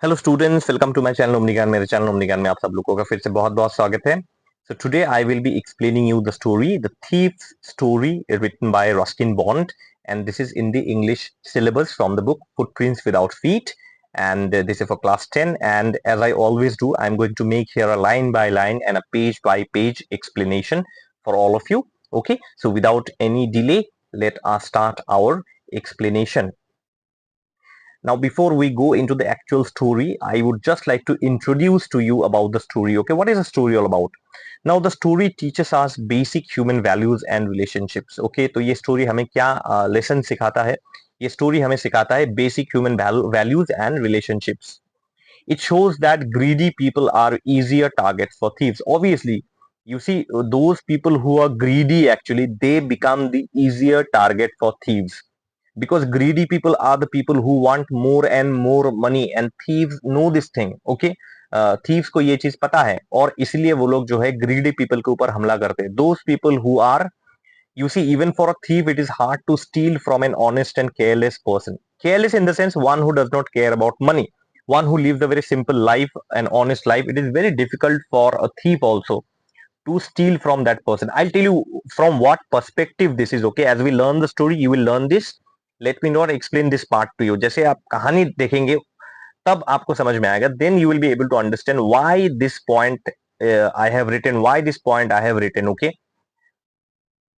Hello students, welcome to my channel omni Gyan. मेरे channel omni ज्ञान में आप सब लोगों का फिर से बहुत बहुत स्वागत है। So today I will be explaining you the story the thief story written by Ruskin Bond, and this is in the English syllabus from the book Footprints Without Feet, and this is for class 10. And as I always do, I'm going to make here a line by line and a page by page explanation for all of you. Okay, so without any delay, let us start our explanation. Now, before we go into the actual story, I would just like to introduce to you about the story. Okay, what is a story all about? Now, the story teaches us basic human values and relationships. Okay, तो ये story हमें क्या lesson सिखाता है? ये story हमें सिखाता है basic human values and relationships. It shows that greedy people are easier targets for thieves. Obviously, you see, those people who are greedy, actually they become the easier target for thieves, because greedy people are the people who want more and more money, and thieves know this thing. Okay, thieves को ये चीज पता है, और इसलिए वो लोग जो है greedy people के ऊपर हमला करते हैं. Those people who are, you see, even for a thief it is hard to steal from an honest and careless person. Careless in the sense one who does not care about money, one who lives a very simple life, an honest life. It is very difficult for a thief also to steal from that person. I'll tell you from what perspective this is. Okay, as we learn the story you will learn this. Let me not explain this part to you. जैसे आप कहानी देखेंगे तब आपको समझ में आएगा. Then you will be able to understand why this point I have written, why this point I have written. Okay,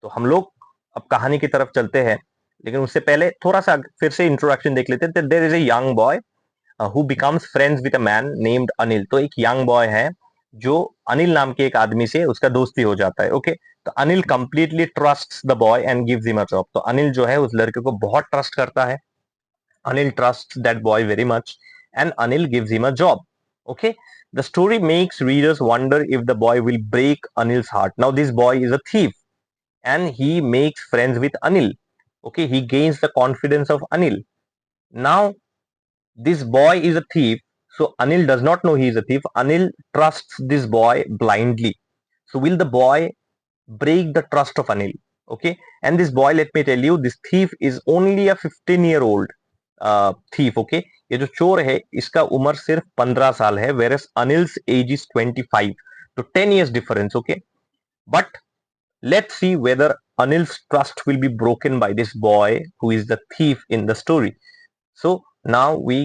तो हम लोग अब कहानी की तरफ चलते हैं, लेकिन उससे पहले थोड़ा सा फिर से इंट्रोडक्शन देख लेते हैं. There is a young boy who becomes friends with a man named Anil. तो एक यंग बॉय है जो अनिल नाम के एक आदमी से उसका दोस्ती हो जाता है. ओके, तो Anil completely trusts the boy and gives him a job. तो अनिल जो है उस लड़के को बहुत ट्रस्ट करता है. Anil trusts that boy very much and Anil gives him a job. Okay, the story makes readers wonder if the boy will break Anil's heart. Now this boy is a thief and he makes friends with Anil. Okay, he gains the confidence of Anil. Now this boy is a thief, so Anil does not know he is a thief. Anil trusts this boy blindly. So will the boy break the trust of Anil? Okay, and this boy, let me tell you, this thief is only a 15-year-old thief. Okay, ये जो चोर है इसका उम्र सिर्फ 15 साल है, whereas Anil's age is 25. तो 10 years difference. Okay, but let's see whether Anil's trust will be broken by this boy who is the thief in the story. So now we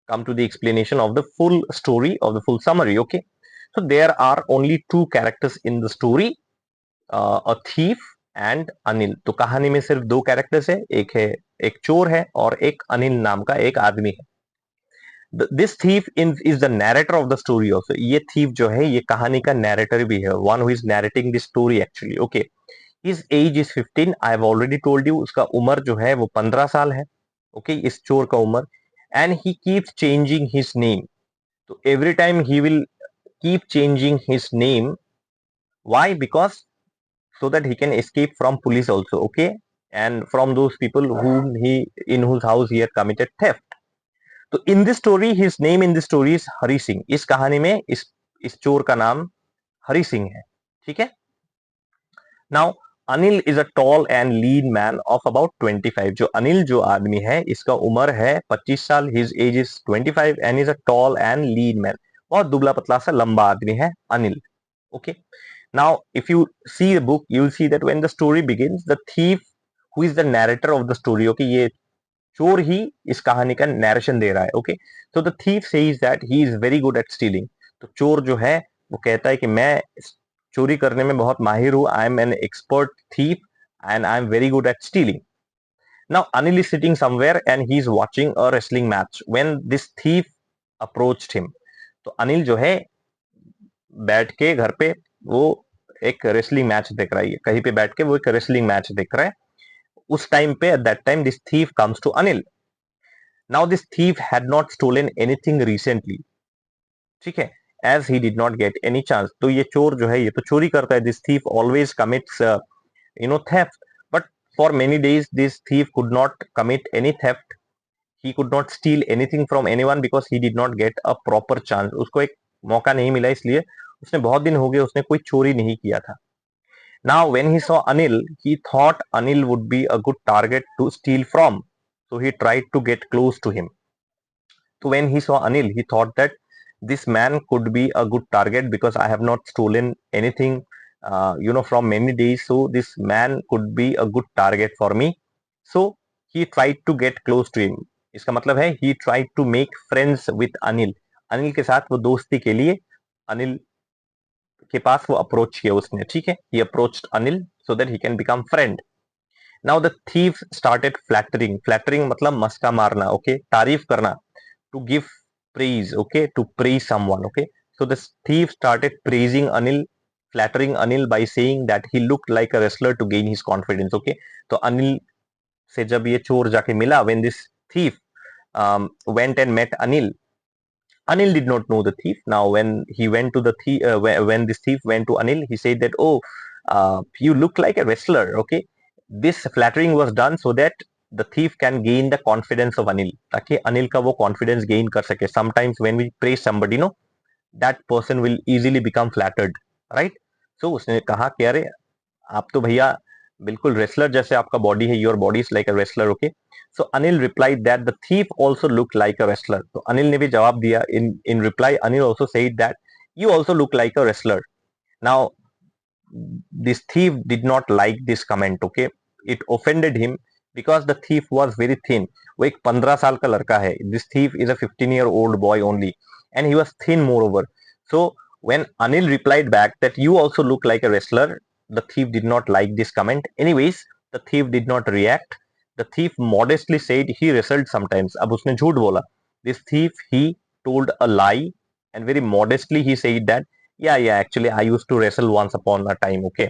come to the explanation of the full story, of the full summary. Okay, so there are only two characters in the story, a thief and Anil. तो कहानी में सिर्फ दो characters है, एक चोर है और एक अनिल नाम का एक आदमी है. This thief is the narrator of the story also. ये thief जो है ये कहानी का narrator भी है, one who is narrating the story actually. Okay, his age is 15. I have already told you उसका उम्र जो है वो 15 साल है. Okay, इस चोर का उम्र. And he keeps changing his name. So every time he will keep changing his name. Why? Because so that he can escape from police also. Okay, and from those people whom he, in whose house he had committed theft. तो in this story his name in this story is Hari Singh. इस कहानी में इस चोर का नाम हरि सिंह है. ठीक है. Now Anil is a tall and lean man of about 25. जो अनिल जो आदमी है इसका उम्र है 25 साल. His age is 25 and is a tall and lean man. बहुत दुबला पतला सा लंबा आदमी है Anil. Okay, now if you see the book you will see that when the story begins the thief who is the narrator of the story. Okay, ये चोर ही इस कहानी का नरेशन दे रहा है. ओके, तो the thief says that he is very good at stealing. तो चोर जो है वो कहता है कि मैं चोरी करने में बहुत माहिर हूं. I am an expert thief and I am very good at stealing. Now Anil is sitting somewhere and he is watching a wrestling match when this thief approached him. तो अनिल जो है बैठ के घर पे वो एक रेसलिंग मैच देख रहा है. कहीं पे बैठ के वो एक रेसलिंग मैच देख रहा है. उस टाइम पे, at that time, this thief comes to Anil. Now this thief had not stolen anything recently. ठीक है, as he did not get any chance. तो ये चोर जो है ये तो चोरी करता है. This thief always commits theft, but for many days this thief could not commit any theft. He could not steal anything from anyone because he did not get a proper chance. उसको एक मौका नहीं मिला, इसलिए उसने बहुत दिन हो गए उसने कोई चोरी नहीं किया था. Now when he saw Anil, he thought Anil would be a good target to steal from, so he tried to get close to him. So when he saw Anil, he thought that this man could be a good target because I have not stolen anything, from many days. So this man could be a good target for me. So he tried to get close to him. इसका मतलब है he tried to make friends with Anil. Anil के साथ वो दोस्ती के लिए अनिल के पास वो अप्रोच किया उसने, ठीक है. He approached Anil so that he can become friend. Now the thief started flattering. Flattering मतलब मस्का मारना, okay, तारीफ करना. To give praise, okay, to praise someone, okay. So the thief started praising Anil, flattering Anil by saying that he looked like a wrestler to gain his confidence, okay. तो अनिल से जब ये चोर जाके मिला, when this thief went and met Anil, Anil did not know the thief. Now, when he went to the thief, when this thief went to Anil, he said that, "Oh, you look like a wrestler." Okay, this flattering was done so that the thief can gain the confidence of Anil, ताकि अनिल का वो confidence gain कर सके. Sometimes when we praise somebody, no, that person will easily become flattered, right? So उसने कहा कि अरे आप तो भैया बिल्कुल रेसलर जैसे आपका बॉडी है, your body is like a wrestler, okay. So Anil replied that the thief also look like a wrestler. तो अनिल ने भी जवाब दिया, in in reply Anil also said that you also look like a wrestler. Now this thief did not like this comment, okay. It offended him because the thief was very thin. वो एक 15 साल का लड़का है. This thief is a 15-year-old boy only and he was thin moreover. So when Anil replied back that you also look like a wrestler, the thief did not like this comment. Anyways, the thief did not react. The thief modestly said he wrestled sometimes. अब उसने झूठ बोला. This thief, he told a lie and very modestly he said that या actually I use to wrestle once upon a time, okay.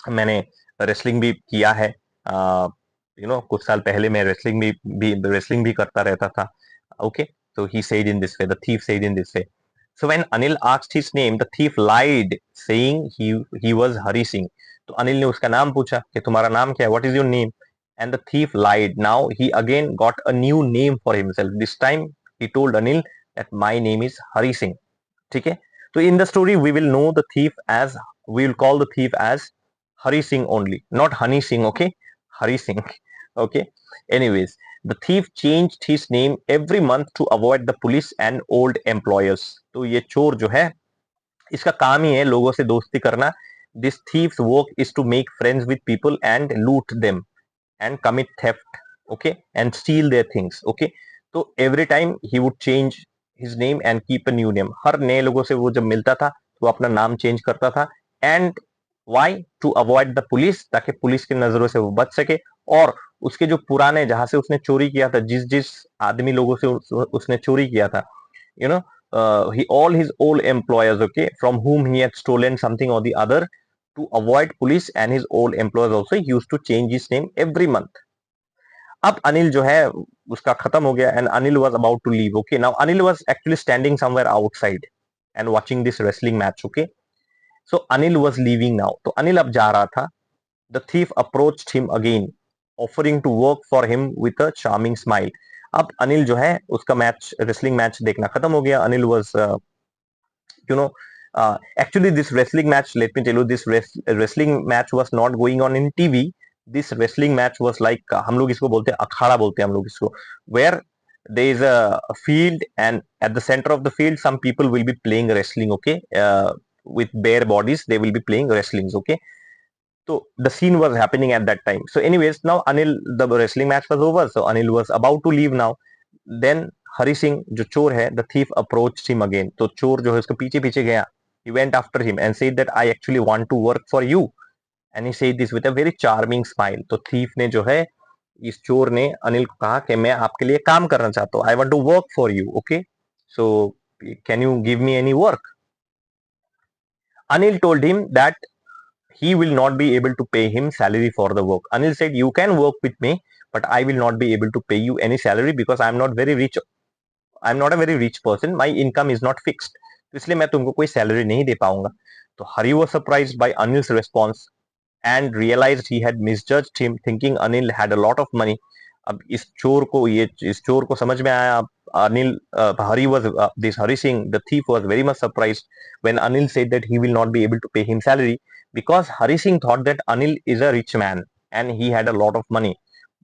मैंने wrestling भी किया है, कुछ साल पहले मैं रेसलिंग भी करता रहता था, okay. So he said in this way, the thief said in this way. So when Anil asked his name, the thief lied, saying he was Hari Singh. तो अनिल ने उसका नाम पूछा कि तुम्हारा नाम क्या है, what is your name? And the thief lied. Now he again got a new name for himself. This time he told Anil that my name is Hari Singh. ठीक है. तो in the story we will know the thief as, we will call the thief as Hari Singh only, not Honey Singh, okay. Hari Singh, okay. Anyways, the thief changed his name every month to avoid the police and old employers. तो ये चोर जो है इसका काम ही है लोगों से दोस्ती करना. This thief's work is to make friends with people and loot them and commit theft, okay, and steal their things, okay. तो every time he would change his name and keep a new name. हर नए लोगों से वो जब मिलता था तो वो अपना नाम चेंज करता था. and why? to avoid the police, ताकि पुलिस की नजरों से वो बच सके. और उसके जो पुराने जहां से उसने चोरी किया था, जिस जिस आदमी लोगों से उसने चोरी किया था, you know, he all his old employers, okay, from whom he had stolen something or the other, to avoid police and his old employers also, he used to change his name every month. अब अनिल जो है उसका खत्म हो गया and Anil was about to leave, okay. Now Anil was actually standing somewhere outside and watching this wrestling match, okay. So Anil was leaving now. तो अनिल अब जा रहा था. The thief approached him again, offering to work for him with a charming smile. अब अनिल जो है उसका match, wrestling match देखना खत्म हो गया. Anil was you know actually this wrestling match, let me tell you, this wrestling match was not going on in TV. This wrestling match was like हम लोग इसको बोलते हैं अखाड़ा बोलते हैं हम लोग इसको, where there is a field and at the center of the field some people will be playing wrestling, okay. With bare bodies they will be playing wrestlings, okay. So the scene was happening at that time. So anyways, now Anil, the wrestling match was over, so Anil was about to leave now. Then Hari Singh जो चोर है, the thief approached him again. तो चोर जो है उसके पीछे पीछे गया. He went after him and said that I actually want to work for you. And he said this with a very charming smile. तो थीफ ने जो है, इस चोर ने अनिल को कहा कि मैं आपके लिए काम करना चाहता हूँ. I want to work for you, okay. So can you give me any work? Anil told him that he will not be able to pay him salary for the work. Anil said, you can work with me, but I will not be able to pay you any salary because I am not very rich. I am not a very rich person, my income is not fixed. तो इसलिए मैं तुमको कोई salary नहीं दे पाऊंगा. तो Hari was surprise by Anil's response and realised he had misjudged him, thinking Anil had a lot of money. अब इस चोर को समझ में आया. Anil, Hari was, this Hari Singh the thief was very much surprised when Anil said that he will not be able to pay him salary, because Hari Singh thought that Anil is a rich man and he had a lot of money.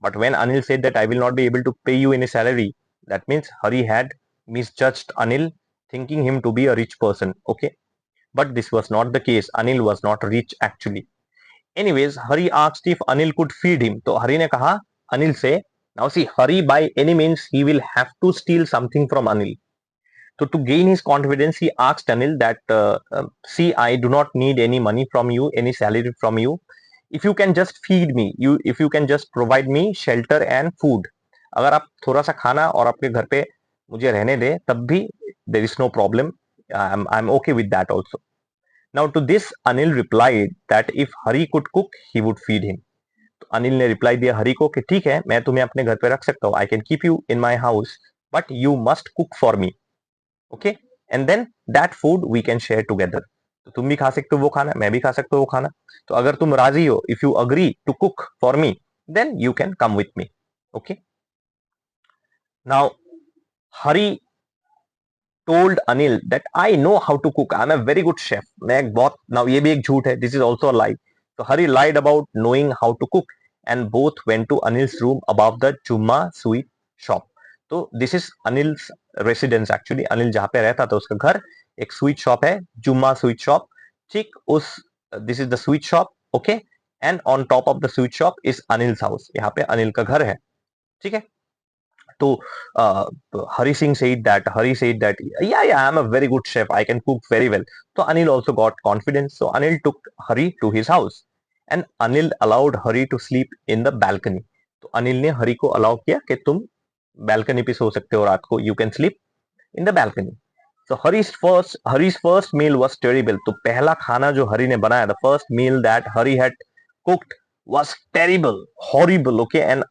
But when Anil said that I will not be able to pay you any salary, that means Hari had misjudged Anil, thinking him to be a rich person. Okay, but this was not the case. Anil was not rich actually. Anyways, Hari asked if Anil could feed him. तो हरी ने कहा अनिल से, now see, Hari by any means he will have to steal something from Anil. So to gain his confidence, he asked Anil that, see, I do not need any money from you, any salary from you. If you can just feed me, if you can just provide me shelter and food. अगर आप थोड़ा सा खाना और आपके घर पे मुझे रहने दे, तब भी there is no problem. I'm okay with that also. Now to this, Anil replied that if Hari could cook, he would feed him. तो अनिल ने रिप्लाई दिया हरी को कि ठीक है, मैं तुम्हें अपने घर पे रख सकता हूँ, I can keep you in my house, but you must cook for me. Okay, and then that food we can share together. तो तुम भी खा सकते हो वो खाना, मैं भी खा सकता हूँ वो खाना. तो अगर तुम राजी हो, if you agree to cook for me, then you can come with me. Okay, now Hari told Anil that I know how to cook. I'm a very good chef. मैं एक बहुत, now ये भी एक झूठ है. This is also a lie. So Hari lied about knowing how to cook, and both went to Anil's room above the Jumma sweet shop. तो this is Anil's residence actually. Anil जहाँ पे रहता था उसका घर एक स्वीट शॉप है, जुम्मा स्वीट शॉप. ठीक उस, this is the sweet shop. Okay, and on top of the sweet shop is Anil's house. यहाँ पे अनिल का घर है. ठीक है. So Hari said that yeah, I'm a very good chef, I can cook very well. So Anil also got confidence. So Anil took Hari to his house, and Anil allowed Hari to sleep in the balcony. तो अनिल ने हरी को allow किया कि तुम balcony पे सो सकते हो रात को, you can sleep in the balcony. So Hari's first meal was terrible. तो पहला खाना जो हरी ने बनाया, the first meal that Hari had cooked was terrible, horrible. Okay, and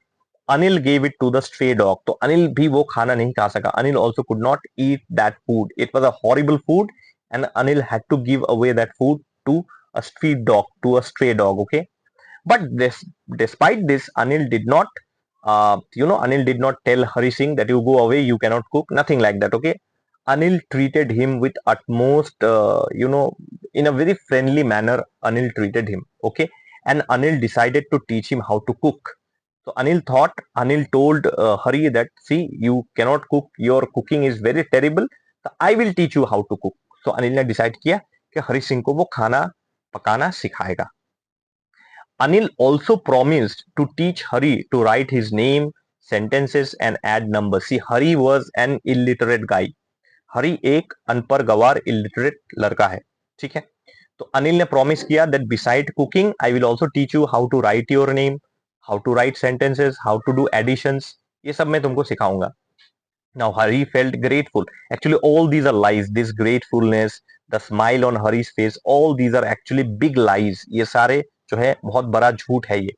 Anil gave it to the stray dog. तो अनिल भी वो खाना नहीं खा सका. Anil also could not eat that food. It was a horrible food, and Anil had to give away that food to a street dog, to a stray dog. Okay, but despite this, Anil did not, Anil did not tell Hari Singh that you go away, you cannot cook. Nothing like that. Okay, Anil treated him with utmost, in a very friendly manner. Anil treated him. Okay, and Anil decided to teach him how to cook. So Anil told Hari that, see, you cannot cook, your cooking is very terrible, so I will teach you how to cook. So Anil ने decide किया कि हरी सिंह को वो खाना पकाना सिखाएगा. Anil also promised to teach Hari to write his name, sentences and add numbers. See, Hari was an illiterate guy. Hari एक अनपढ़ गवार illiterate लड़का है. ठीक है. तो अनिल ने प्रॉमिस किया that beside cooking, I will also teach you how to write your name, how to write sentences, how to do additions. ये सब मैं तुमको सिखाऊंगा. Now Hari felt grateful. Actually, all these are lies. This gratefulness, the smile on Hari's face, all these are actually big lies. ये सारे जो है बहुत बड़ा झूठ है ये.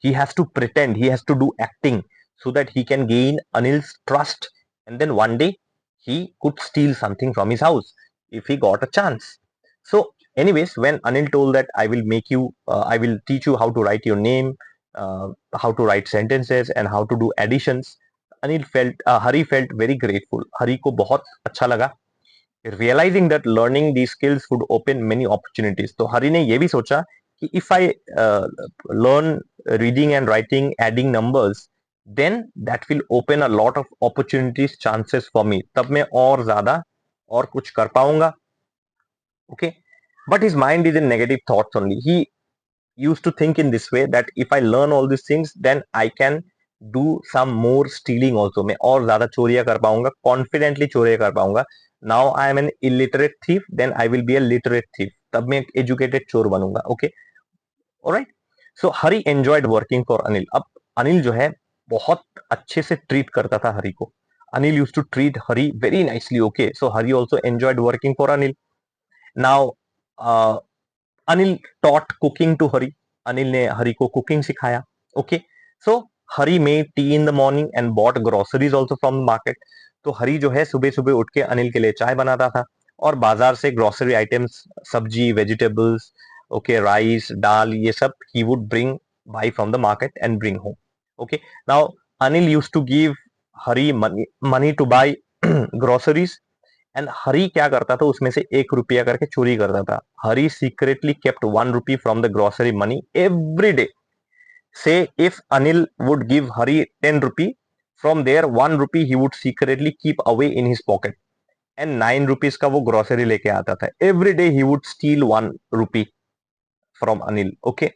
He has to pretend, he has to do acting so that he can gain Anil's trust, and then one day he could steal something from his house if he got a chance. So anyways, when Anil told that I will teach you how to write your name, how to write sentences and how to do additions, Hari felt very grateful. Hari को बहुत अच्छा लगा, realizing that learning these skills would open many opportunities. तो हरी ने ये भी सोचा कि if I learn reading and writing, adding numbers, then that will open a lot of opportunities, chances for me. तब मैं और ज्यादा और कुछ कर पाऊंगा. Okay, but his mind is in negative thoughts only. He used to think in this way that if I learn all these things, then I can do some more stealing also. मैं और ज्यादा चोरियां कर पाऊंगा, confidently चोरियां कर पाऊंगा. Now I am an illiterate thief, then I will be a literate thief. तब मैं एक educated चोर बनूंगा. Okay, alright. So Hari enjoyed working for Anil. अब अनिल जो है बहुत अच्छे से ट्रीट करता था हरी को. Anil used to treat Hari very nicely. Okay, so Hari also enjoyed working for Anil. Now, Anil taught cooking to Hari. Anil ने हरी को कुकिंग सिखाया. Okay, so Hari made tea in the morning and bought groceries also from market. तो हरी जो है सुबह सुबह उठ के अनिल के लिए चाय बनाता था और बाजार से ग्रोसरी आइटम्स, सब्जी, वेजिटेबल्स, ओके, राइस, दाल, ये सब he would bring buy from the market and bring home. Okay, now Anil used to give Hari money to buy groceries, and Hari क्या करता था, उसमें से 1 रुपया करके चोरी करता था. Hari secretly kept 1 rupee from the grocery money every day. Say if Anil would give Hari 10 rupee, From there 1 rupee he would secretly keep away in his pocket and 9 rupees का वो ग्रोसरी लेके आता था. Every day he would steal 1 rupee from Anil. Okay.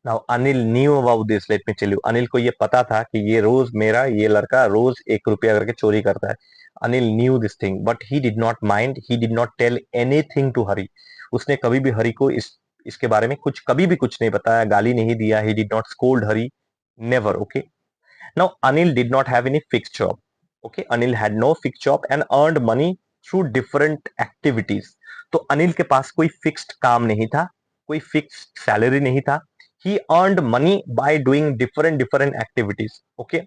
Now Anil knew about this. Let me tell you. Anil को ये पता था कि ये रोज मेरा ये लड़का रोज 1 रुपया करके चोरी करता है. Anil knew this thing, but he did not mind. He did not tell anything to Hari. उसने कभी भी हरी को इसके बारे में कुछ कभी भी कुछ नहीं बताया, गाली नहीं दिया. He did not scold Hari. Never. Okay. Now Anil did not have any fixed job. Okay. Anil had no fixed job and earned money through different activities. तो अनिल के पास कोई फिक्स्ड काम नहीं था, कोई फिक्स्ड सैलरी नहीं था. He earned money by doing different activities. Okay.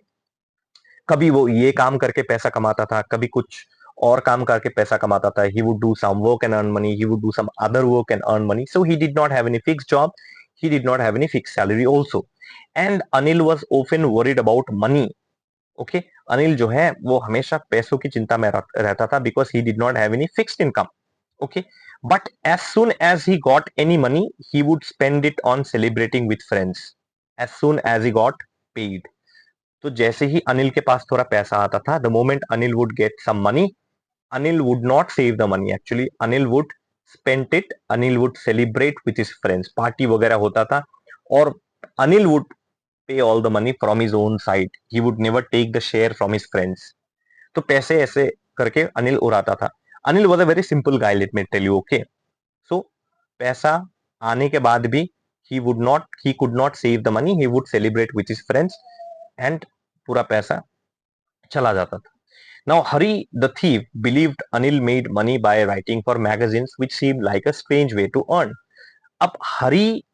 कभी वो ये काम करके पैसा कमाता था, कभी कुछ और काम करके पैसा कमाता था. He would do some work and earn money. He would do some other work and earn money. So he did not have any fixed job. He did not have any fixed salary also. And Anil was often worried about money. Okay. Anil जो है वो हमेशा पैसों की चिंता में रहता था because he did not have any fixed income. Okay. But as soon as he got any money, he would spend it on celebrating with friends. As soon as he got paid. तो जैसे ही अनिल के पास थोड़ा पैसा आता था, the moment Anil would get some money, Anil would not save the money. Actually, Anil would spend it. Anil would celebrate with his friends. Party वगैरह होता था और Anil would pay all the money from his own side. He would never take the share from his friends. तो पैसे ऐसे करके अनिल उड़ाता था. Anil was a very simple guy, let me tell you. Okay. So पैसा आने के बाद भी he could not save the money. He would celebrate with his friends and पूरा पैसा चला जाता था. Now Hari the thief believed Anil made money by writing for magazines, which seemed like a strange way to earn. अब हरी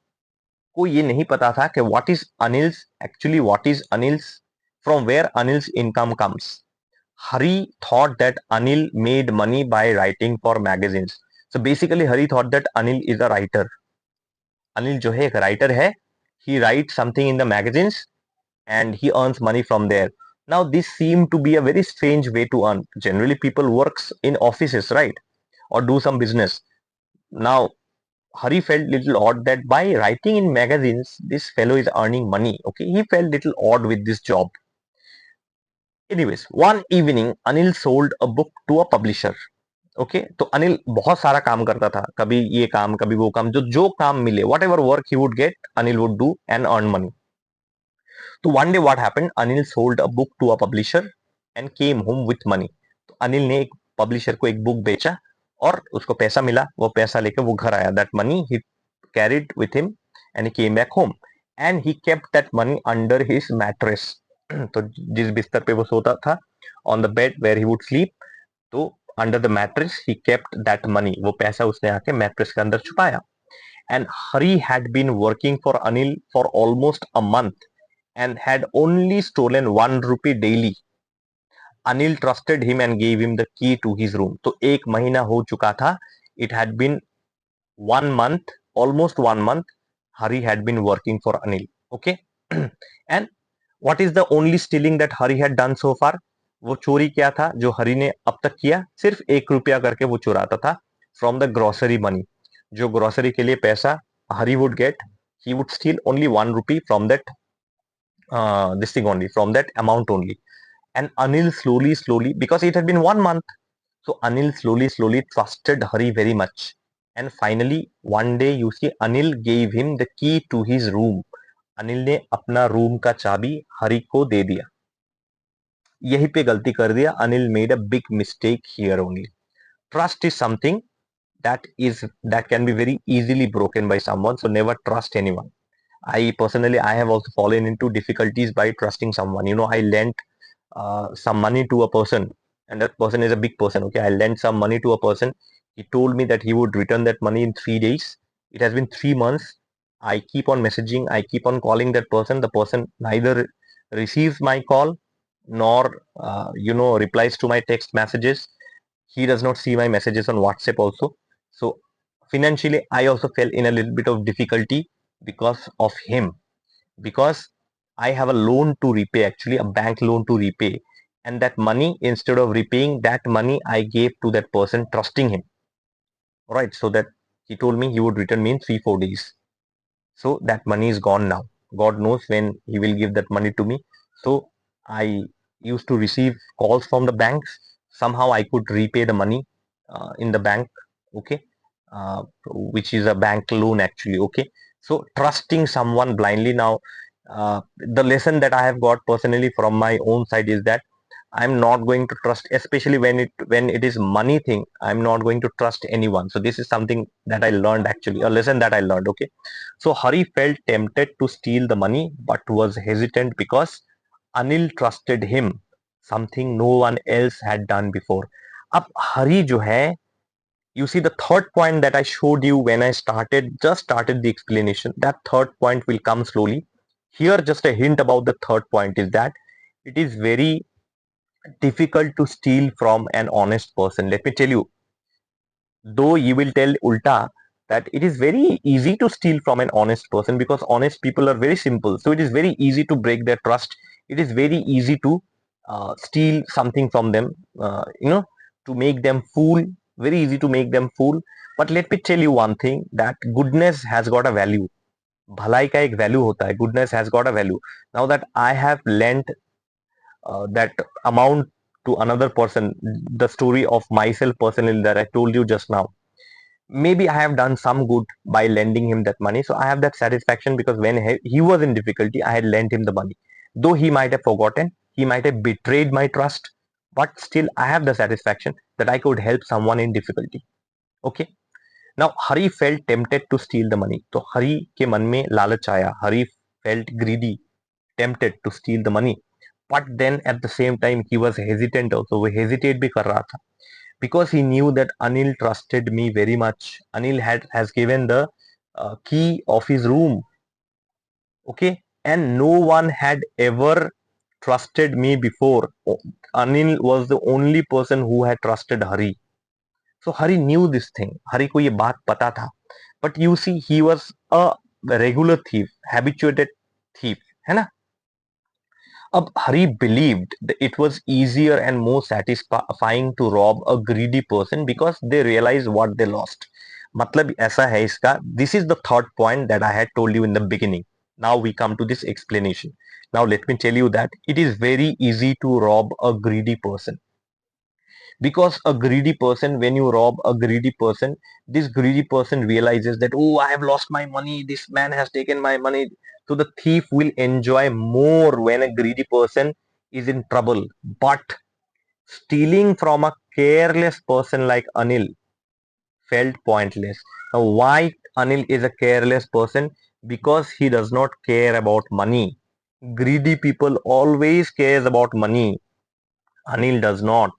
को ये नहीं पता था कि what is Anil's from where Anil's income comes. Hari thought that Anil made money by writing for magazines. So basically Hari thought that Anil is a writer. Anil जो है एक writer है. He writes something in the magazines and he earns money from there. Now this seemed to be a very strange way to earn. Generally people works in offices, right? Or do some business. Now Hari felt little odd that by writing in magazines, this fellow is earning money. Okay, he felt little odd with this job. Anyways, one evening, Anil sold a book to a publisher. Okay तो अनिल बहुत सारा काम करता था, कभी ये काम कभी वो काम, जो काम मिले, whatever work he would get, Anil would do and earn money. तो one day what happened, Anil sold a book to a publisher and came home with money. तो अनिल ने एक पब्लिशर को एक बुक बेचा और उसको पैसा मिला, वो पैसा लेकर वो घर आया. That money he carried with him and he came back home and he kept that money under his mattress. तो जिस बिस्तर पे वो सोता था, on the bed where he would sleep, तो under the mattress he kept that money, वो पैसा उसने आके मैट्रेस के अंदर छुपाया. And Hari had been working for Anil for almost a month and had only stolen 1 rupee daily. Anil trusted him and gave him the key to his room. तो एक महीना हो चुका था. It had been 1 month, almost 1 month. Hari had been working for Anil. Okay. And what is the only stealing that Hari had done so far? वो चोरी क्या था जो हरी ने अब तक किया? सिर्फ 1 रुपया करके वो चुराता था from the grocery money. जो ग्रोसरी के लिए पैसा हरी would get, he would steal only 1 rupee from that this thing only, from that amount only. And Anil slowly, because it had been 1 month, so Anil slowly trusted Hari very much. And finally, one day you see Anil gave him the key to his room. Anil ने अपना room का चाबी हरी को दे दिया. यही पे गलती कर दिया. Anil made a big mistake here only. Trust is something that can be very easily broken by someone, so never trust anyone. I have also fallen into difficulties by trusting someone. I lent some money to a person, and that person is a big person. Okay, I lent some money to a person. He told me that he would return that money in 3 days. It has been 3 months. I keep on messaging, I keep on calling that person. The person neither receives my call nor replies to my text messages. He does not see my messages on WhatsApp also. So financially, I also fell in a little bit of difficulty because of him, because I have a loan to repay, actually a bank loan to repay, and that money, instead of repaying that money, I gave to that person trusting him, right? So that he told me he would return me in 3-4 days. So that money is gone now. God knows when he will give that money to me. So I used to receive calls from the banks. Somehow I could repay the money in the bank, okay, which is a bank loan actually, okay. So trusting someone blindly now, the lesson that I have got personally from my own side is that I'm not going to trust, especially when it is money thing. I'm not going to trust anyone. So this is something that I learned actually, a lesson that I learned, okay. So Hari felt tempted to steal the money, but was hesitant because Anil trusted him something no one else had done before. अब हरी जो है, you see the third point that I showed you when I started the explanation, that third point will come slowly. Here just a hint about the third point is that it is very difficult to steal from an honest person. Let me tell you, though you will tell ulta that it is very easy to steal from an honest person because honest people are very simple, so it is very easy to break their trust. It is very easy to steal something from them, to make them fool. Very easy to make them fool. But let me tell you one thing, that goodness has got a value. भलाई का एक value होता है. Goodness has got a value. Now that I have lent that amount to another person, the story of myself personally that I told you just now, maybe I have done some good by lending him that money. So I have that satisfaction because when he was in difficulty, I had lent him the money. Though he might have forgotten, he might have betrayed my trust, but still I have the satisfaction that I could help someone in difficulty. Okay. Now Hari felt tempted to steal the money. तो हरी के मन में लालच आया. हरी felt greedy, tempted to steal the money. But then at the same time he was hesitant also. वो hesitate भी कर रहा था because he knew that Anil trusted me very much. Anil has given the key of his room, okay, and no one had ever trusted me before. Anil was the only person who had trusted Hari. So Hari knew this thing. Hari को ये बात पता था. But you see, he was a regular thief, habituated thief, है ना? अब Hari believed that it was easier and more satisfying to rob a greedy person because they realized what they lost. मतलब ऐसा है इसका. This is the third point that I had told you in the beginning. Now we come to this explanation. Now let me tell you that it is very easy to rob a greedy person, because a greedy person, when you rob a greedy person, this greedy person realizes that, oh, I have lost my money, this man has taken my money. So the thief will enjoy more when a greedy person is in trouble. But stealing from a careless person like Anil felt pointless. Now why Anil is a careless person? Because he does not care about money. Greedy people always cares about money. Anil does not.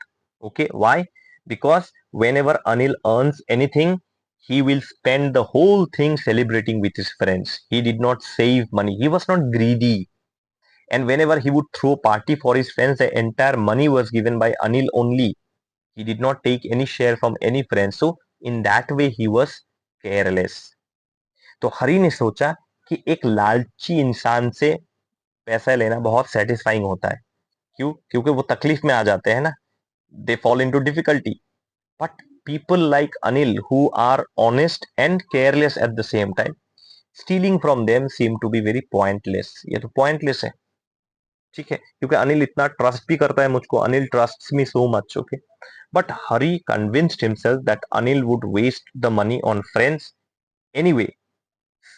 Okay, why? Because whenever Anil earns anything, he will spend the whole thing celebrating with his friends. He did not save money. He was not greedy. And whenever he would throw party for his friends, the entire money was given by Anil only. He did not take any share from any friends. So in that way he was careless. तो हरी ने सोचा कि एक लालची इंसान से पैसा लेना बहुत सेटिस्फाइंग होता है. क्यों? क्योंकि वो तकलीफ में आ जाते हैं ना. They fall into difficulty. But people like Anil, who are honest and careless at the same time, stealing from them seem to be very pointless. ये तो pointless है, ठीक है, क्योंकि अनिल इतना ट्रस्ट भी करता है मुझको. Anil trusts me so much, okay. But Hari convinced himself that Anil would waste the money on friends anyway.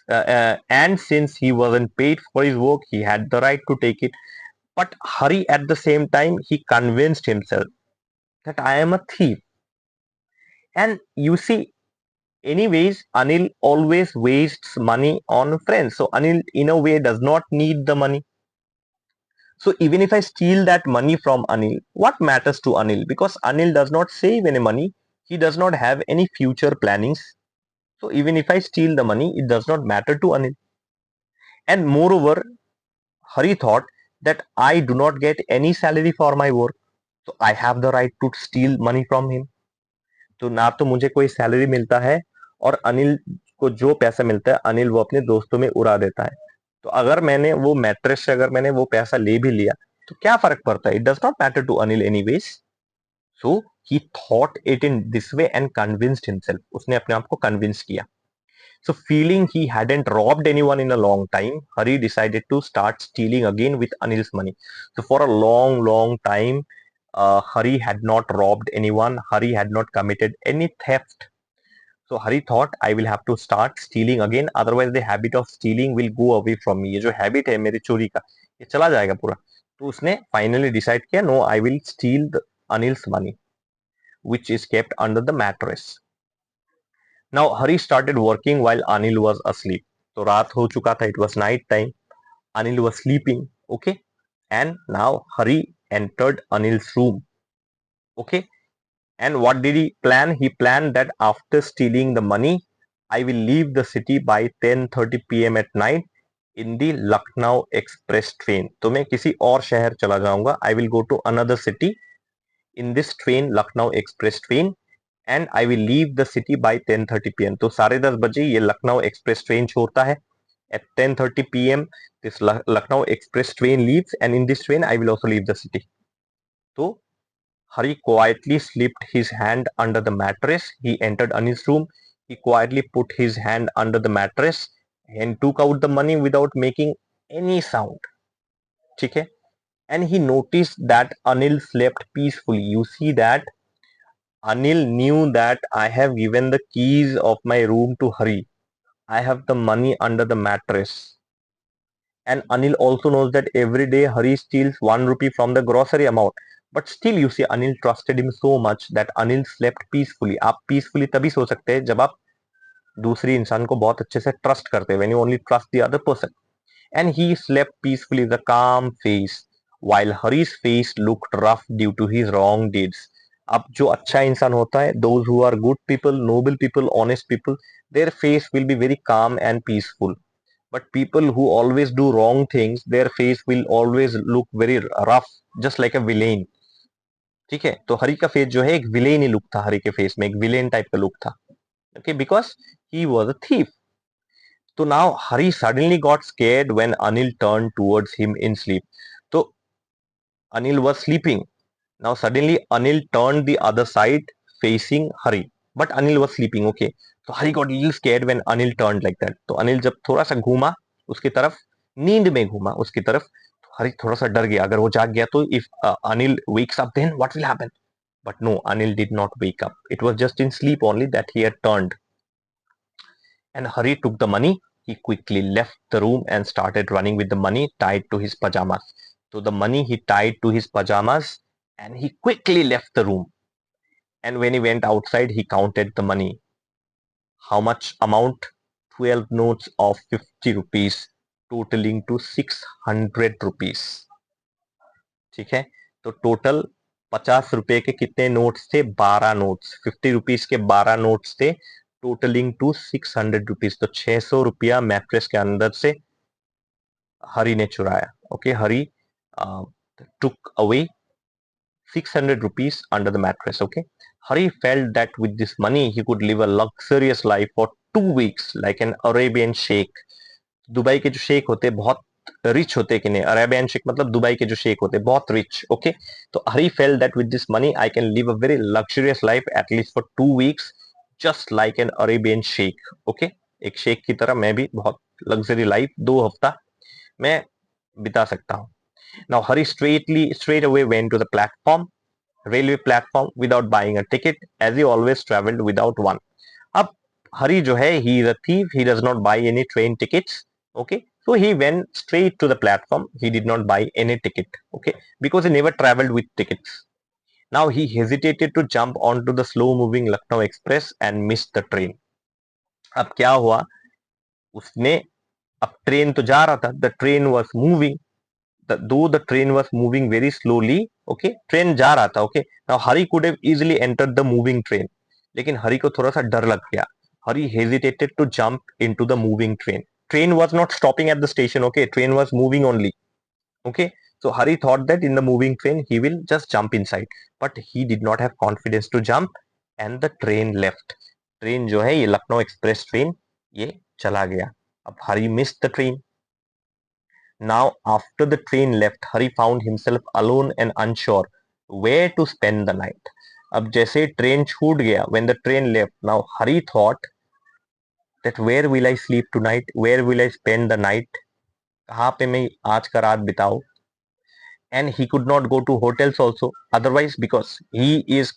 And since he wasn't paid for his work, he had the right to take it. But Hari, at the same time, he convinced himself that I am a thief. And you see, anyways, Anil always wastes money on friends. So Anil, in a way, does not need the money. So even if I steal that money from Anil, what matters to Anil? Because Anil does not save any money. He does not have any future plannings. So even if I steal the money, it does not matter to Anil. And moreover, Hari thought that I do not get any salary for my work. So I have the right to steal money from him. तो ना तो मुझे कोई salary मिलता है, और अनिल को जो पैसा मिलता है अनिल वो अपने दोस्तों में उड़ा देता है. तो अगर मैंने वो मैट्रेस से अगर मैंने वो पैसा ले भी लिया तो क्या फर्क पड़ता है? It does not matter to Anil anyways. So he thought it in this way and convinced himself. उसने अपने आप को कन्विंस किया. So feeling he hadn't robbed anyone in a long time, Hari decided to start stealing again with Anil's money. So for a long time, Hari had not robbed anyone. Hari had not committed any theft. So Hari thought, I will have to start stealing again, otherwise the habit of stealing will go away from me. ये जो habit है मेरी चोरी का, ये चला जाएगा पूरा. तो उसने finally decide किया, no, I will steal Anil's money, which is kept under the mattress. Now Hari started working while Anil was asleep. तो रात हो चुका था, it was night time. Anil was sleeping, okay, and now Hari entered Anil's room, okay. And what did he plan? He planned that after stealing the money, I will leave the city by 10:30 p.m. at night in the Lucknow Express train. तो मैं किसी और शहर चला जाऊंगा. I will go to another city in this train, Lucknow Express train, and I will leave the city by 10:30 p.m. तो 10:30 ये Lucknow express train छोड़ता है. At 10:30 p.m. this Lucknow Express train leaves, and in this train I will also leave the city. तो Hari quietly slipped his hand under the mattress. He entered Anil's room. He quietly put his hand under the mattress and took out the money without making any sound. ठीक है? And he noticed that Anil slept peacefully. You see that Anil knew that I have given the keys of my room to Hari. I have the money under the mattress. And Anil also knows that every day Hari steals 1 rupee from the grocery amount. But still you see Anil trusted him so much that Anil slept peacefully. आप peacefully तभी सो सकते हैं जब आप दूसरी इंसान को बहुत अच्छे से ट्रस्ट करते हैं. When you only trust the other person. And he slept peacefully with a calm face, while Hari's face looked rough due to his wrong deeds. अब जो अच्छा इंसान होता है, those who are good people, noble people, honest people, their face will be very calm and peaceful. But people who always do wrong things, their face will always look very rough, just like a villain. ठीक है, तो हरि का face जो है एक villain ही look था. हरि के face में एक विलेन टाइप का लुक था. Okay, because he was a thief. तो now Hari suddenly got scared when Anil turn towards him in sleep. तो Anil was sleeping. Now suddenly Anil turn the other side facing Hari, but Anil was sleeping. Okay, तो Hari got little scared when Anil turn like that. तो अनिल जब थोड़ा सा घूमा उसकी तरफ, नींद में घूमा उसकी तरफ, तो हरि थोड़ा सा डर गया. अगर वो जाग गया तो if Anil wakes up then what will happen. But no, Anil did not wake up. It was just in sleep only that he had turned. And Hari took the money. He quickly left the room and started running with the money tied to his pajamas. So the money he tied to his pajamas and he quickly left the room. And when he went outside, he counted the money. How much amount? 12 notes of 50 rupees, totaling to 600 rupees. ठीक है, तो total 50 रुपए के कितने notes थे? 12 notes. 50 rupees के 12 notes थे, totalling to 600 rupees. तो 600 रुपया मैट्रेस के अंदर से हरि ने चुराया. Okay, Hari took away 600 rupees under the mattress. Okay, Hari felt that with this money he could live a luxurious life for 2 weeks like an Arabian sheikh. Dubai के जो शेख होते बहुत रिच होते कि नहीं, अरेबियन शेख मतलब दुबई के जो शेख होते बहुत रिच. ओके, तो Hari felt that with this money I can live a very luxurious life at least for 2 weeks just like an Arabian sheikh. Okay, एक शेख की तरह मैं भी बहुत लग्जरी लाइफ 2 हफ्ता मैं बिता सकता हूँ. Now Hari straight away went to the railway platform without buying a ticket as he always traveled without one. अब हरी जो है, he is a thief, he does not buy any train tickets. Okay, so he went straight to the platform. He did not buy any ticket. Okay, because he never traveled with tickets. Now he hesitated to jump onto the slow moving Lucknow Express and missed the train. अब क्या हुआ, उसने, अब train तो जा रहा था, the train was moving, though the train was moving very slowly. Okay, train जा रहा था. Okay, now Hari could have easily entered the moving train, लेकिन हरी को थोड़ा सा डर लग गया. Hari hesitated to jump into the moving train. Train was not stopping at the station. Okay, train was moving only. Okay, so Hari thought that in the moving train he will just jump inside, but he did not have confidence to jump, and the train left. Train जो है ये Lucknow express train ये चला गया. अब हरी missed the train. Now, after the train left, Hari found himself alone and unsure where to spend the night. अब जैसे train छूट गया, when the train left, now Hari thought that where will I sleep tonight, where will I spend the night, कहाँ पे मैं आज का रात बिताऊं. And he could not go to hotels also otherwise, because he is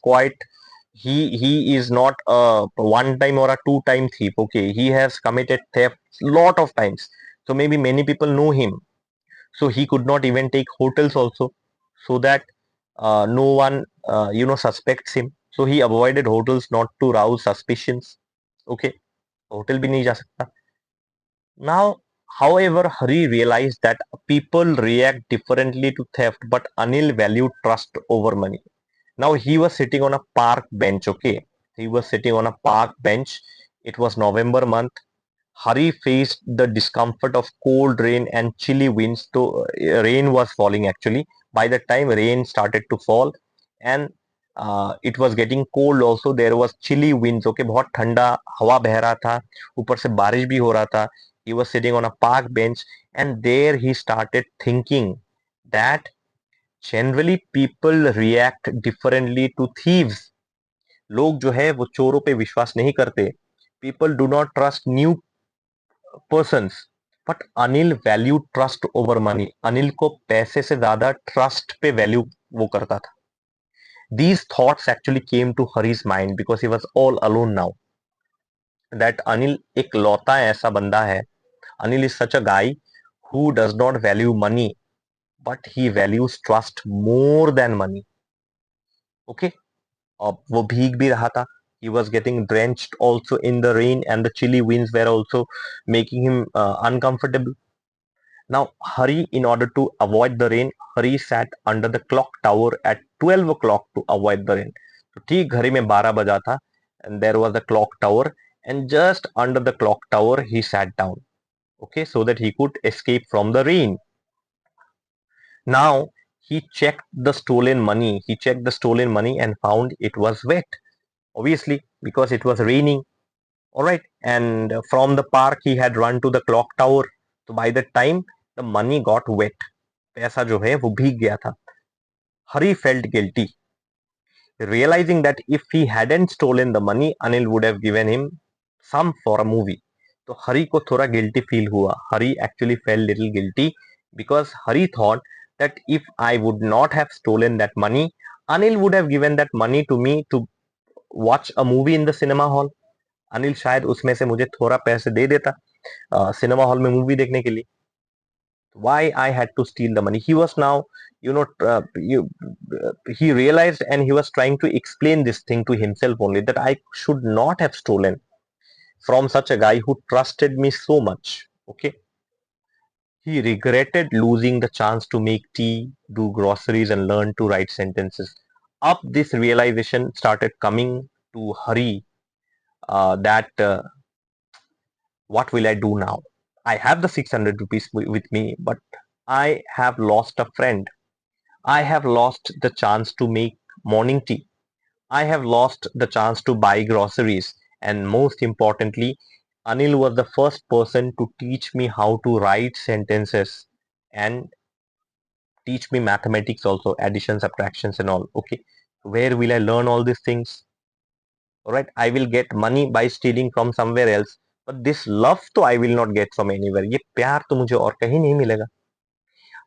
not a one time or a two time thief. Okay, he has committed theft lot of times, so maybe many people know him. So he could not even take hotels also, so that no one suspects him. So he avoided hotels not to rouse suspicions. Okay, hotel भी नहीं जा सकता. Now, however, Hari realized that people react differently to theft, but Anil valued trust over money. Now he was sitting on a park bench. Okay, he was sitting on a park bench. It was November month. Hari faced the discomfort of cold rain and chilly winds. So rain was falling actually. By the time rain started to fall, and it was getting cold also. There was chilly winds. Okay, बहुत ठंडा हवा बह रहा था. ऊपर से बारिश भी हो रहा था. He was sitting on a park bench, and there he started thinking that generally people react differently to thieves. लोग जो है वो चोरों पे विश्वास नहीं करते. People do not trust new persons. But Anil value trust over money. Anil को पैसे से ज्यादा ट्रस्ट पे वैल्यू वो करता था. These thoughts actually came to Hari's mind because he was all alone now. That Anil एक लौता ऐसा बंदा है. Anil is such a guy who does not value money, but he values trust more than money. Okay, वो भीग भी रहा था. He was getting drenched also in the rain, and the chilly winds were also making him uncomfortable. Now, Hari, in order to avoid the rain, Hari sat under the clock tower at 12 o'clock to avoid the rain. तो ठीक घड़ी में 12 बजा था, and there was the clock tower, and just under the clock tower he sat down. Okay, so that he could escape from the rain. Now he checked the stolen money. He checked the stolen money and found it was wet. Obviously, because it was raining. All right, and from the park he had run to the clock tower. So by the time the money got wet, पैसा जो है वो भीग गया था. Hari felt guilty, realizing that if he hadn't stolen the money, Anil would have given him some for a movie. तो हरी को थोड़ा गिल्टी फील हुआ. हरी actually felt little guilty because Hari thought that if I would not have stolen that money, Anil would have given that money to me to watch a movie in the cinema hall. Anil शायद उसमें से मुझे थोड़ा पैसे दे देता cinema hall में movie देखने के लिए. Why I had to steal the money? He was now, he realized, and he was trying to explain this thing to himself only, that I should not have stolen from such a guy who trusted me so much. Okay. He regretted losing the chance to make tea, do groceries, and learn to write sentences. Up this realization started coming to Hari, that what will I do now? I have the 600 rupees with me, but I have lost a friend. I have lost the chance to make morning tea. I have lost the chance to buy groceries. And most importantly, Anil was the first person to teach me how to write sentences and teach me mathematics also, addition, subtractions, and all. Okay, where will I learn all these things? All right, I will get money by stealing from somewhere else, but this love तो I will not get from anywhere. ये प्यार तो मुझे और कहीं नहीं मिलेगा.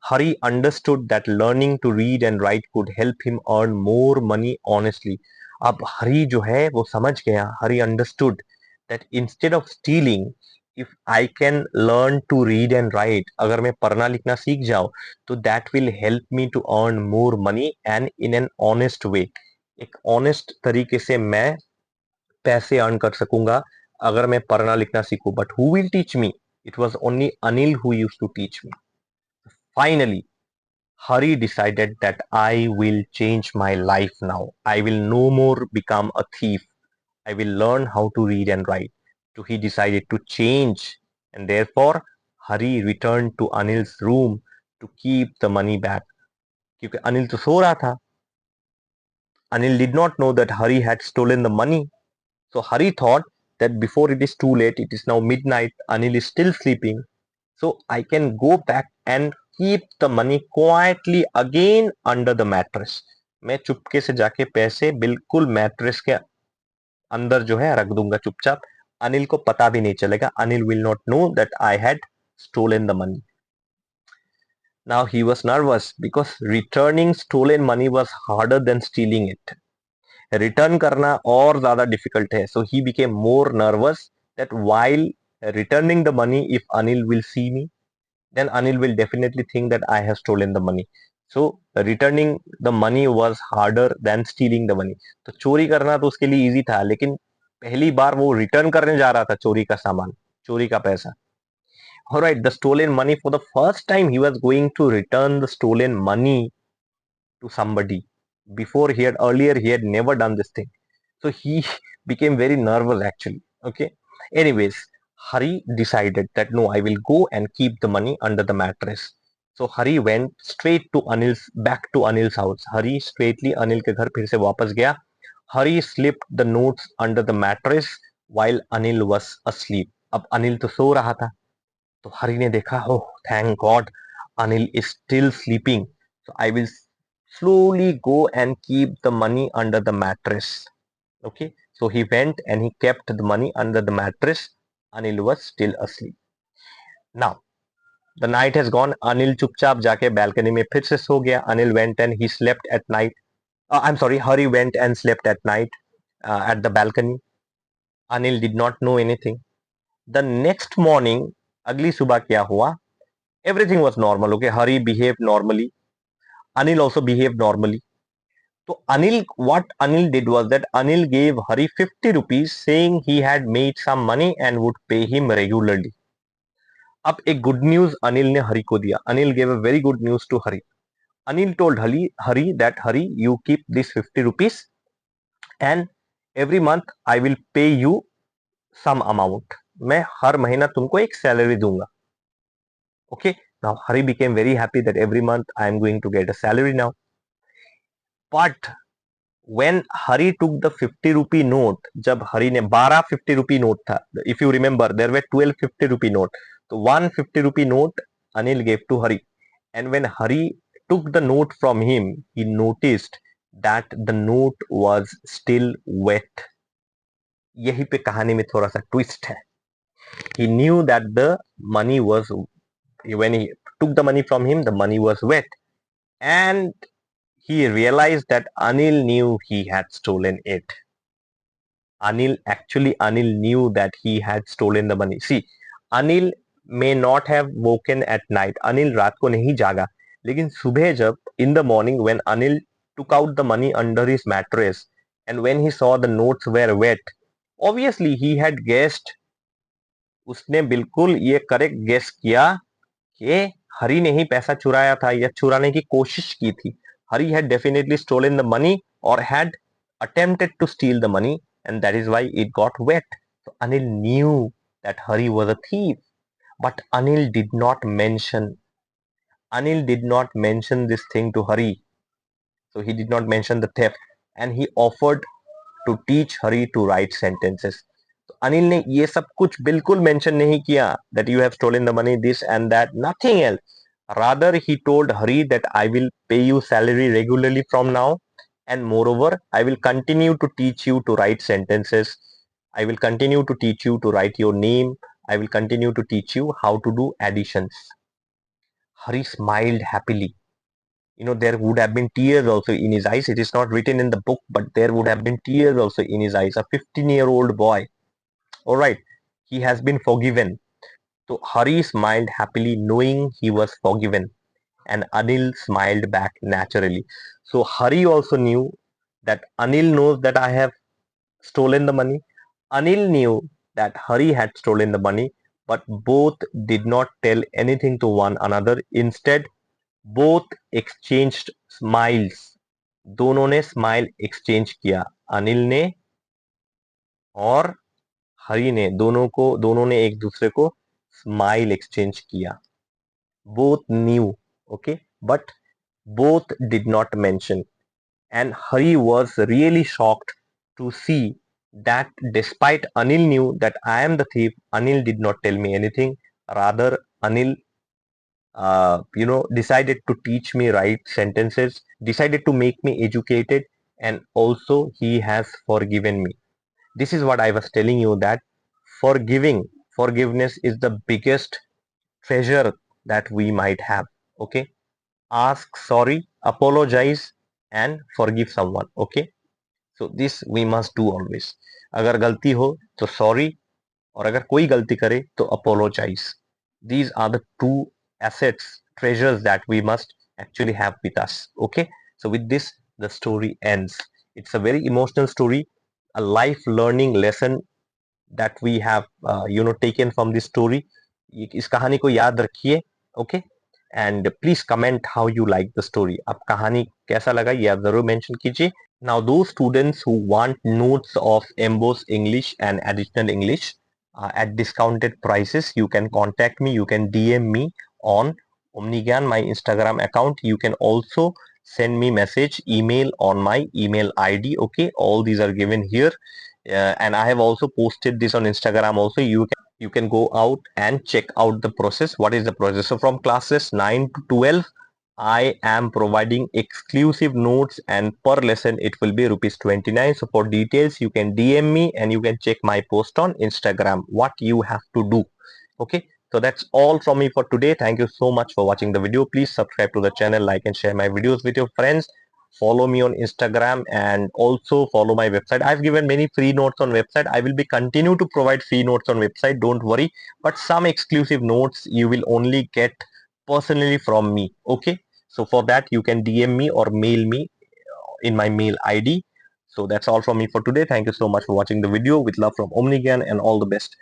Hari understood that learning to read and write could help him earn more money honestly. अब हरी जो है वो समझ गया. हरी understood that instead of stealing, if I can learn to read and write, अगर मैं पढ़ना लिखना सीख जाऊं, तो that will help me to earn more money and in an honest way. एक honest तरीके से मैं पैसे earn कर सकूंगा अगर मैं पढ़ना लिखना सीखूं. But who will teach me? It was only Anil who used to teach me. Finally, Hari decided that I will change my life now. I will no more become a thief. I will learn how to read and write. So he decided to change, and therefore Hari returned to Anil's room to keep the money back. क्योंकि अनिल तो सो रहा था. Anil did not know that Hari had stolen the money. So Hari thought that before it is too late, it is now midnight, Anil is still sleeping. So I can go back and keep the money quietly again under the mattress. मैं चुपके से जाके पैसे बिल्कुल mattress के अंदर जो है रख दूंगा चुपचाप. अनिल को पता भी नहीं चलेगा. Anil will not know that I had stolen the money. Now he was nervous because returning stolen money was harder than stealing it. Return करना और ज्यादा डिफिकल्ट है. So he became more nervous that while returning the money, if Anil will see me, then Anil will definitely think that I have stolen the money. So returning the money was harder than stealing the money. तो चोरी करना तो उसके लिए easy था, लेकिन पहली बार वो रिटर्न करने जा रहा था चोरी का सामान, चोरी का पैसा. Alright, the stolen money, for the first time he was going to return the stolen money to somebody. Before, he had never done this thing. So he became very nervous actually. Okay. Anyways, Hari decided that no, I will go and keep the money under the mattress. So Hari went straight to back to Anil's house. Hari straightly Anil के घर फिर से वापस गया. Hari slipped the notes under the mattress while Anil was asleep. अब अनिल तो सो रहा था. तो हरि ने देखा, oh thank God, Anil is still sleeping. So I will slowly go and keep the money under the mattress. Okay, so he went and he kept the money under the mattress. Anil was still asleep. Now the night has gone. Anil चुपचाप जाके balcony में फिर से सो गया. Anil went and he slept at night. I'm sorry, Hari went and slept at night at the balcony. Anil did not know anything. The next morning, अगली सुबह क्या हुआ? Everything was normal. Okay, Hari behaved normally. Anil also behaved normally. So what Anil did was that Anil gave Hari 50 rupees, saying he had made some money and would pay him regularly. अब एक good news Anil ने Hari को दिया. Anil gave a very good news to Hari. Anil told Hari that Hari, you keep this 50 rupees and every month I will pay you some amount. मैं हर महीना तुमको एक salary दूंगा. Okay. Now Hari became very happy that every month I am going to get a salary now. But when Hari took the 50 rupee note, जब Hari ने 12 50 rupee note था, if you remember there were 12 50 rupee note, so one 50 rupee note Anil gave to Hari, and when Hari took the note from him, he noticed that the note was still wet. यही पे कहानी में थोड़ा सा twist है. He knew that the money was, when he took the money from him, the money was wet, and he realized that Anil knew he had stolen it. Anil knew that he had stolen the money. See, Anil may not have woken at night. Anil रात को नहीं जागा, लेकिन सुबह जब in the morning when Anil took out the money under his mattress and when he saw the notes were wet, obviously he had guessed. उसने बिल्कुल ये करेक्ट गेस किया कि हरी ने ही पैसा चुराया था या चुराने की कोशिश की थी. Hari had definitely stolen the money or had attempted to steal the money, and that is why it got wet. So Anil knew that Hari was a thief, but Anil did not mention this thing to Hari. So he did not mention the theft, and he offered to teach Hari to write sentences. तो अनिल ने ये सब कुछ बिल्कुल mention नहीं किया that you have stolen the money, this and that, nothing else. Rather, he told Hari that I will pay you salary regularly from now, and moreover, I will continue to teach you to write sentences. I will continue to teach you to write your name. I will continue to teach you how to do additions. Hari smiled happily. You know, there would have been tears also in his eyes. It is not written in the book, but there would have been tears also in his eyes. A 15-year-old boy. All right, he has been forgiven. So Hari smiled happily knowing he was forgiven, and Anil smiled back naturally. So Hari also knew that Anil knows that I have stolen the money. Anil knew that Hari had stolen the money, but both did not tell anything to one another. Instead, both exchanged smiles. दोनों ने smile exchange किया. अनिल ने और हरि ने दोनों ने एक दूसरे को स्माइल एक्सचेंज किया. Both knew, okay, but both did not mention. And Hari was really shocked to see that despite Anil knew that I am the thief, Anil did not tell me anything. Rather, Anil decided to teach me right sentences, decided to make me educated, and also he has forgiven me. This is what I was telling you, that forgiveness is the biggest treasure that we might have. Okay, ask sorry, apologize, and forgive someone. Okay, so this we must do always. अगर गलती हो तो sorry, और अगर कोई गलती करे तो apologize. These are the two assets, treasures that we must actually have with us. Okay, so with this the story ends. It's a very emotional story, a life learning lesson that we have taken from this story. इस कहानी को याद रखिए. Okay, and please comment how you like the story. आप कहानी कैसा लगा ये आप जरूर mention कीजिए. Now those students who want notes of Embos English and additional English at discounted prices, you can contact me, you can DM me on Omnigyan, my Instagram account. You can also send me message, email on my email ID. Okay, all these are given here. And I have also posted this on Instagram also. You can go out and check out the process. What is the process? So from classes 9 to 12, I am providing exclusive notes, and per lesson it will be rupees 29. So for details you can DM me and you can check my post on Instagram what you have to do. Okay, so that's all from me for today. Thank you so much for watching the video. Please subscribe to the channel, like and share my videos with your friends. Follow me on Instagram and also follow my website. I've given many free notes on website. I will be continue to provide free notes on website, don't worry, but some exclusive notes you will only get personally from me. Okay, so for that you can DM me or mail me in my mail ID. So that's all from me for today. Thank you so much for watching the video. With love from Omnigyan, and all the best.